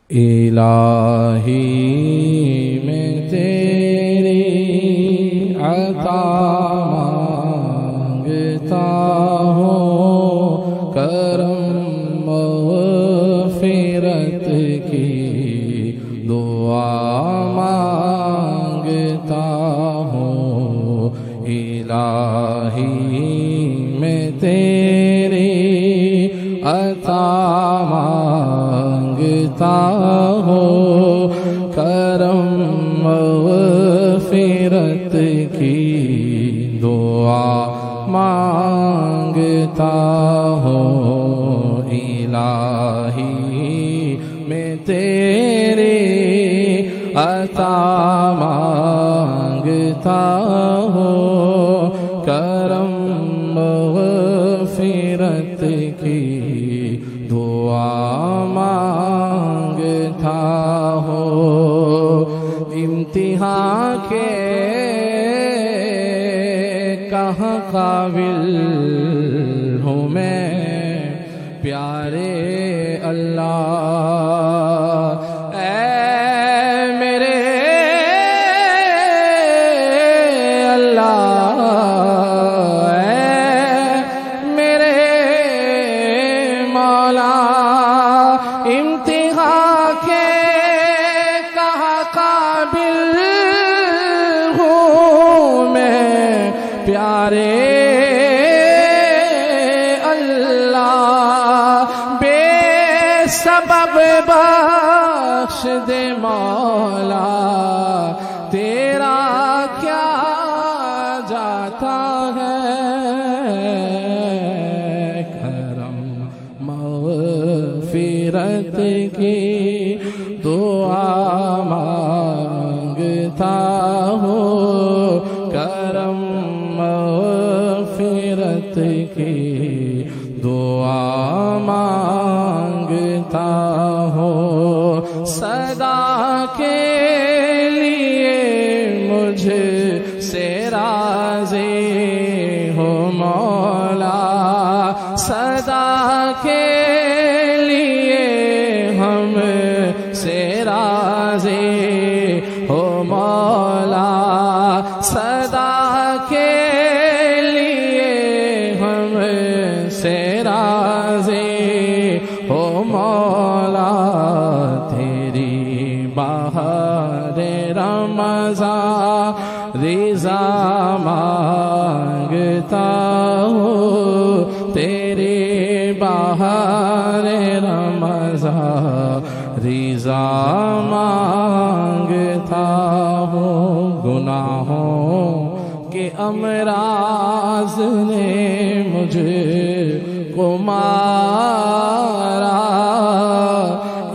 الہی میں تیری عطا مانگتا ہوں، کرم مغفرت کی دعا مانگتا ہوں۔ الہی میں تیری عطا مانگتا ہوں، کرم مغفرت کی دعا مانگتا ہوں۔ الہی میں تیری عطا مانگتا ہوں، کرم مغفرت کی دعا مانگتا ہوں۔ امتحان کے کہاں قابل ہوں میں پیارے اللہ، اے میرے اللہ، اے میرے مولا، امتحان کے کہاں قابل ہوں میں پیارے سبب بخش دے مولا، تیرا کیا جاتا ہے، کرم مغفرت کی دعا مانگتا ہوں، کرم مغفرت کی دعا مانگتا ہوں۔ صدا کے لیے مجھ سے راضی ہو مولا، صدا کے لیے ہم سے راضی ہو مولا، صدا کے لیے ہم سے راضی ہو مولا، تیری بہار رمضان رضا مانگتا ہوں، تیری بہار رمضان رضا مانگتا ہوں۔ گناہوں کے امراض نے مجھے کو مارا،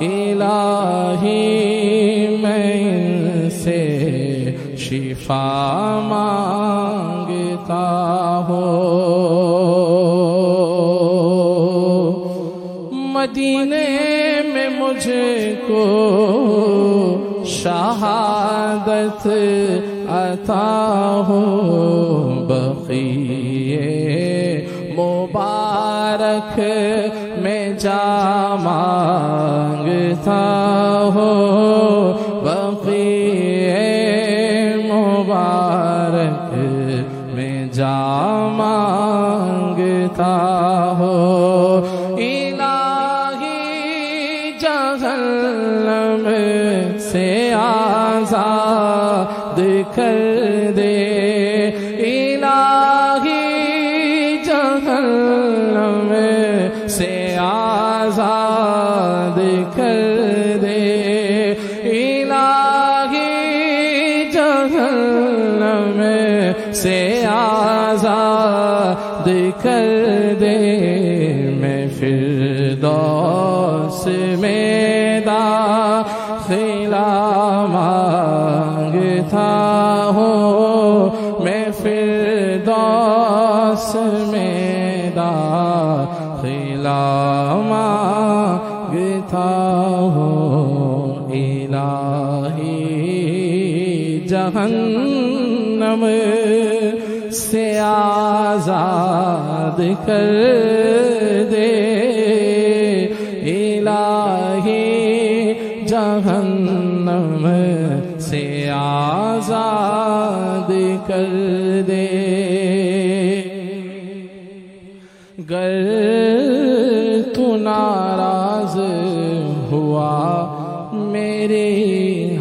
الہی میں ان سے شفا مانگتا ہوں۔ مدینے میں مجھ کو شہادت عطا ہو، بقیے مبارک میں جا مانگتا ہو، بقیے مبارک میں جا مانگتا ہو۔ الہی جہنم سے آزاد کر دے، الہی جہنم سے آزاد کر دے، الہی جہنم سے آزاد کر دے، میں فردوس میں داخلہ مانگتا ہوں، میں فردوس میں داخلہ مانگتا ہوں۔ الہی جہنم سے آزاد کر دے، الہی جہنم سے آزاد کر دے۔ گر تو ناراض ہوا میری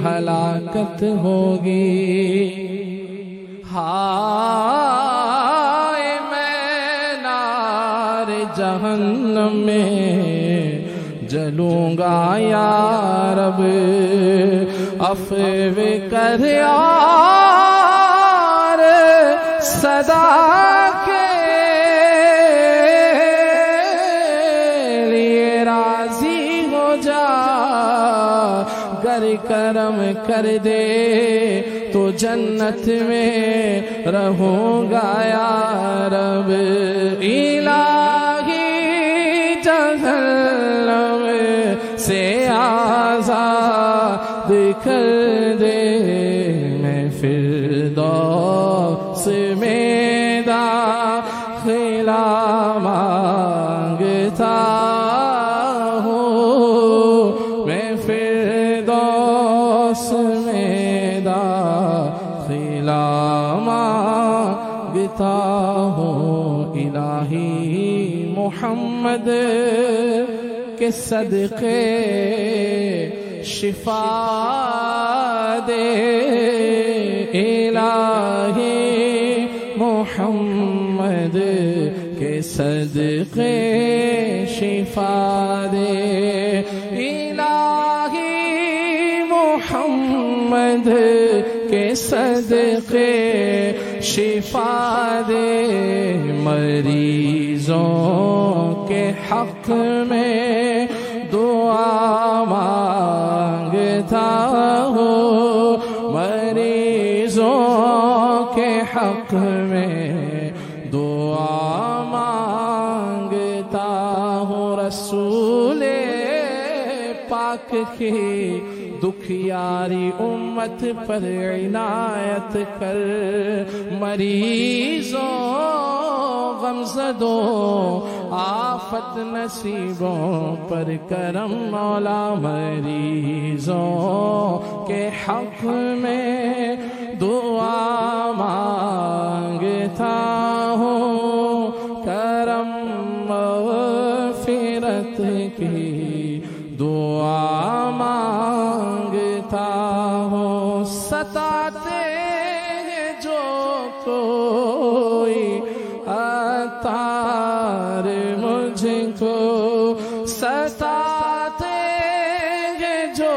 ہلاکت ہوگی، ہائے میں نار جہنم میں جلوں گا یا رب، عفو کر یار صدا کے لیے راضی ہو جا، گر کرم کر دے تو جنت میں رہوں گا یا رب، الہی جہنم سے آزاد کر دے، میں فردوس میں داخلہ مانگتا ہوں، میں فردوس میں داخلہ مانگتا ہوں، الہی محمد کے صدقے شفا دے، الہی محمد کے صدقے شفا دے، الہی محمد کے صدقے شفا دے، مریضوں کے حق میں دعا مانگتا ہوں، مریضوں کے حق میں دعا مانگتا ہوں، رسول پاک کی دکھیاری امت پر عنایت کر، مریضوں غمزدوں آفت نصیبوں پر کرم مولا، مریضوں کے حق میں دعا مانگتا ہوں، کرم مغفرت کی دعا مانگتا ہوں، ستاتے ہیں جو کوئی اتار مجھ کو، ستاتے ہیں جو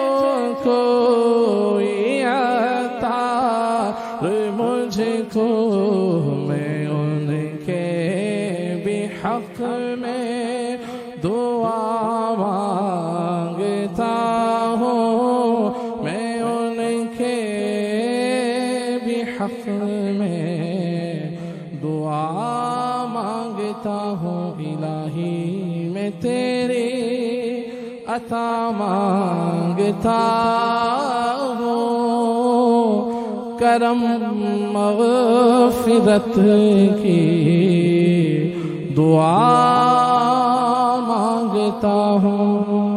کوئی اتار مجھ کو، میں ان کے بھی حق میں دعا مانگتا ہوں، میں ان کے بھی حق میں دعا مانگتا ہوں، الہی میں تیری عطا مانگتا ہوں، کرم مغفرت کی دعا مانگتا ہوں۔